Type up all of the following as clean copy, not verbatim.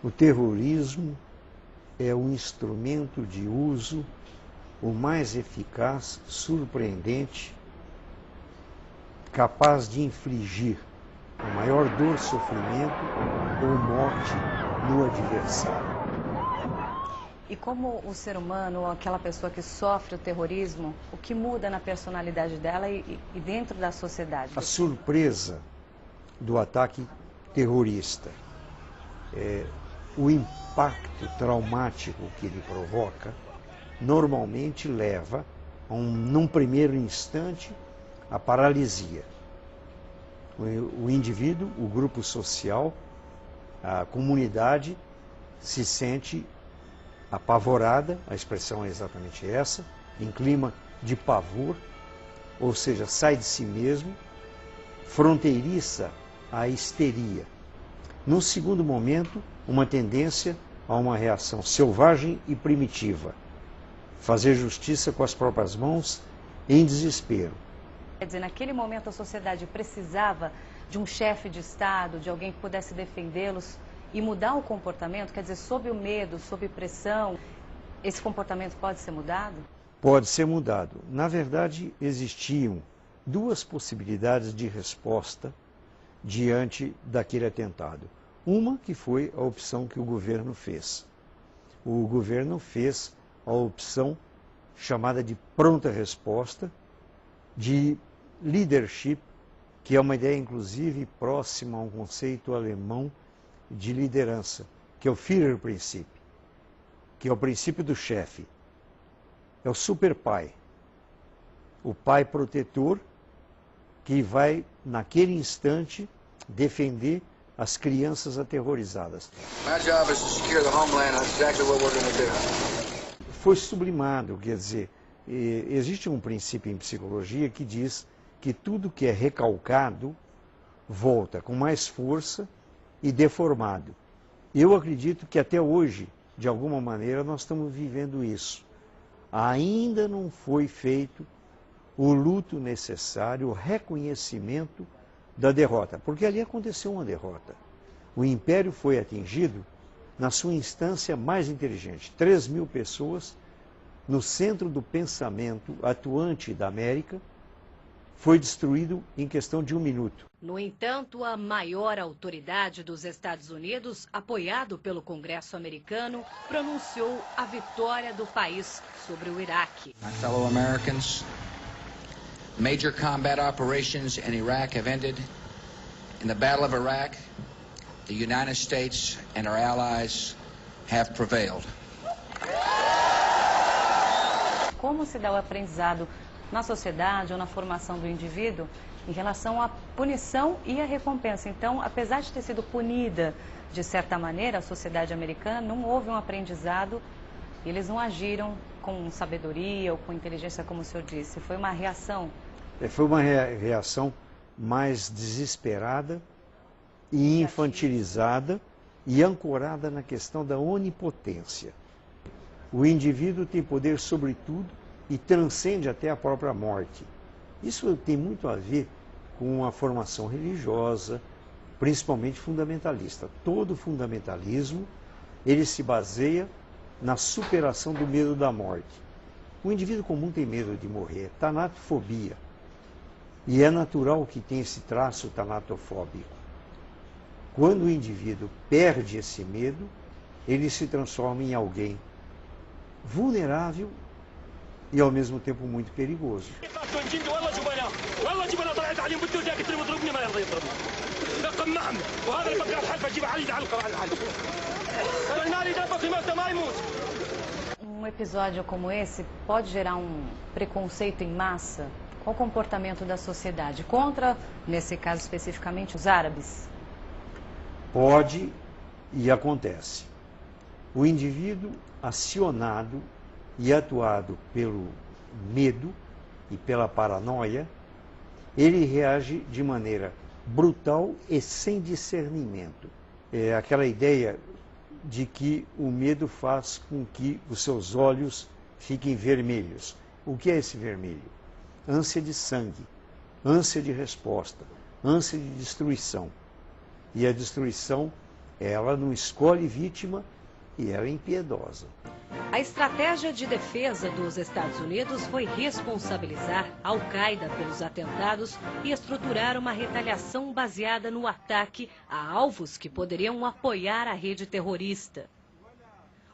O terrorismo é um instrumento de uso o mais eficaz, surpreendente, capaz de infligir a maior dor, sofrimento ou morte no adversário. E como o ser humano, ou aquela pessoa que sofre o terrorismo, o que muda na personalidade dela e dentro da sociedade? A surpresa do ataque terrorista, o impacto traumático que ele provoca, normalmente leva, num primeiro instante, à paralisia. O indivíduo, o grupo social, a comunidade se sente apavorada, a expressão é exatamente essa, em clima de pavor, ou seja, sai de si mesmo, fronteiriça à histeria. No segundo momento, uma tendência a uma reação selvagem e primitiva, fazer justiça com as próprias mãos em desespero. Quer dizer, naquele momento a sociedade precisava de um chefe de Estado, de alguém que pudesse defendê-los e mudar o comportamento? Quer dizer, sob o medo, sob pressão, esse comportamento pode ser mudado? Pode ser mudado. Na verdade, existiam duas possibilidades de resposta diante daquele atentado. Uma que foi a opção que o governo fez. O governo fez a opção chamada de pronta resposta, de leadership, que é uma ideia inclusive próxima a um conceito alemão de liderança, que é o Führerprinzip, que é o princípio do chefe. É o super pai, o pai protetor que vai, naquele instante, defender as crianças aterrorizadas. Foi sublimado, quer dizer, existe um princípio em psicologia que diz que tudo que é recalcado volta com mais força e deformado. Eu acredito que até hoje, de alguma maneira, nós estamos vivendo isso. Ainda não foi feito o luto necessário, o reconhecimento da derrota, porque ali aconteceu uma derrota. O Império foi atingido na sua instância mais inteligente. 3.000 pessoas no centro do pensamento atuante da América foi destruído em questão de 1 minuto. No entanto, a maior autoridade dos Estados Unidos, apoiado pelo Congresso americano, pronunciou a vitória do país sobre o Iraque. My fellow Americans, major combat operations in Iraq have ended. In the Battle of Iraq, the United States and our allies have prevailed. Como se dá o aprendizado na sociedade ou na formação do indivíduo em relação à punição e à recompensa? Então, apesar de ter sido punida de certa maneira, a sociedade americana, não houve um aprendizado, eles não agiram com sabedoria ou com inteligência, como o senhor disse. Foi uma reação? Foi uma reação mais desesperada e infantilizada e ancorada na questão da onipotência. O indivíduo tem poder sobre tudo e transcende até a própria morte. Isso tem muito a ver com a formação religiosa, principalmente fundamentalista. Todo fundamentalismo, ele se baseia na superação do medo da morte. O indivíduo comum tem medo de morrer, tanatofobia. E é natural que tenha esse traço tanatofóbico. Quando o indivíduo perde esse medo, ele se transforma em alguém vulnerável e ao mesmo tempo muito perigoso. Um episódio como esse pode gerar um preconceito em massa? Qual o comportamento da sociedade contra, nesse caso especificamente, os árabes? Pode e acontece. O indivíduo acionado e atuado pelo medo e pela paranoia, ele reage de maneira brutal e sem discernimento. É aquela ideia de que o medo faz com que os seus olhos fiquem vermelhos. O que é esse vermelho? Ânsia de sangue, ânsia de resposta, ânsia de destruição. E a destruição Ela não escolhe vítima e ela é impiedosa. A estratégia de defesa dos Estados Unidos foi responsabilizar a Al-Qaeda pelos atentados e estruturar uma retaliação baseada no ataque a alvos que poderiam apoiar a rede terrorista.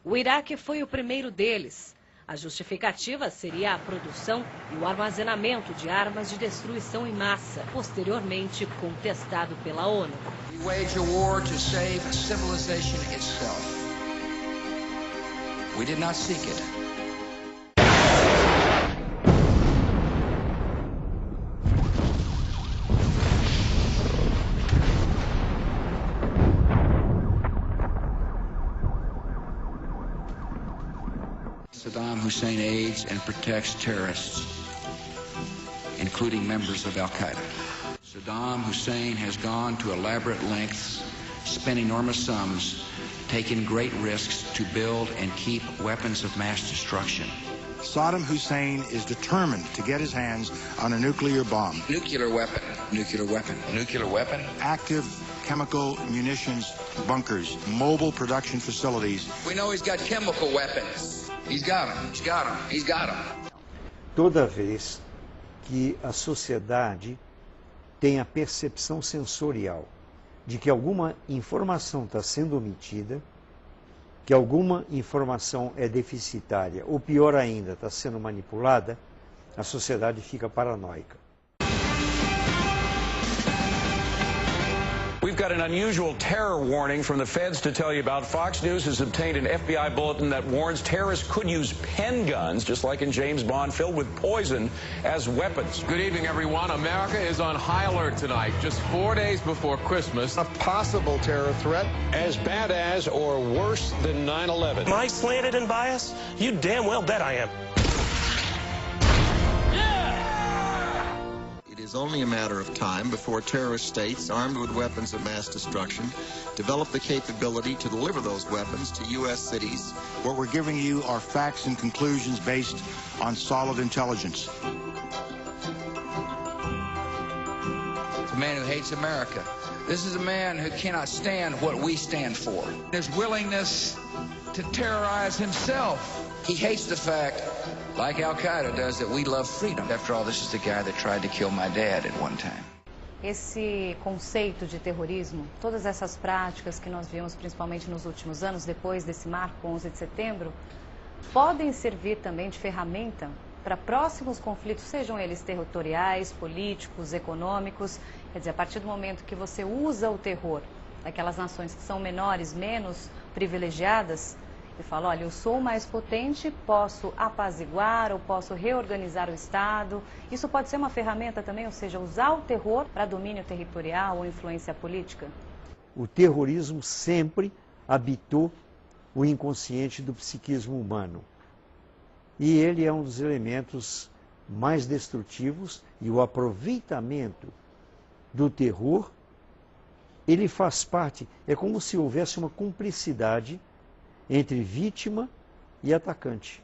O Iraque foi o primeiro deles. A justificativa seria a produção e o armazenamento de armas de destruição em massa, posteriormente contestado pela ONU. We wage a war to save civilization itself. We did not seek it. Saddam Hussein aids and protects terrorists, including members of Al-Qaeda. Saddam Hussein has gone to elaborate lengths, spent enormous sums, taken great risks to build and keep weapons of mass destruction. Saddam Hussein is determined to get his hands on a nuclear bomb. Nuclear weapon, nuclear weapon, nuclear weapon. Active chemical munitions bunkers, mobile production facilities. We know he's got chemical weapons. He's got them, he's got them, he's got them. Toda vez que a sociedade tem a percepção sensorial de que alguma informação está sendo omitida, que alguma informação é deficitária, ou pior ainda, está sendo manipulada, a sociedade fica paranoica. We've got an unusual terror warning from the feds to tell you about. Fox News has obtained an FBI bulletin that warns terrorists could use pen guns, just like in James Bond, filled with poison as weapons. Good evening, everyone. America is on high alert tonight, just 4 days before Christmas. A possible terror threat As bad as or worse than 9/11. Am I slanted and biased? You damn well bet I am. It is only a matter of time before terrorist states armed with weapons of mass destruction develop the capability to deliver those weapons to U.S. cities. What we're giving you are facts and conclusions based on solid intelligence. It's a man who hates America. This is a man who cannot stand what we stand for. His willingness to terrorize himself. He hates the fact, like Al-Qaeda does, that we love freedom. After all, this is the guy that tried to kill my dad at one time. Esse conceito de terrorismo, todas essas práticas que nós vimos principalmente nos últimos anos, depois desse marco 11 de setembro, podem servir também de ferramenta para próximos conflitos, sejam eles territoriais, políticos, econômicos. Quer dizer, a partir do momento que você usa o terror daquelas nações que são menores, menos privilegiadas, e fala, olha, eu sou mais potente, posso apaziguar ou posso reorganizar o Estado. Isso pode ser uma ferramenta também, ou seja, usar o terror para domínio territorial ou influência política? O terrorismo sempre habitou o inconsciente do psiquismo humano. E ele é um dos elementos mais destrutivos, e o aproveitamento do terror, ele faz parte, é como se houvesse uma cumplicidade entre vítima e atacante.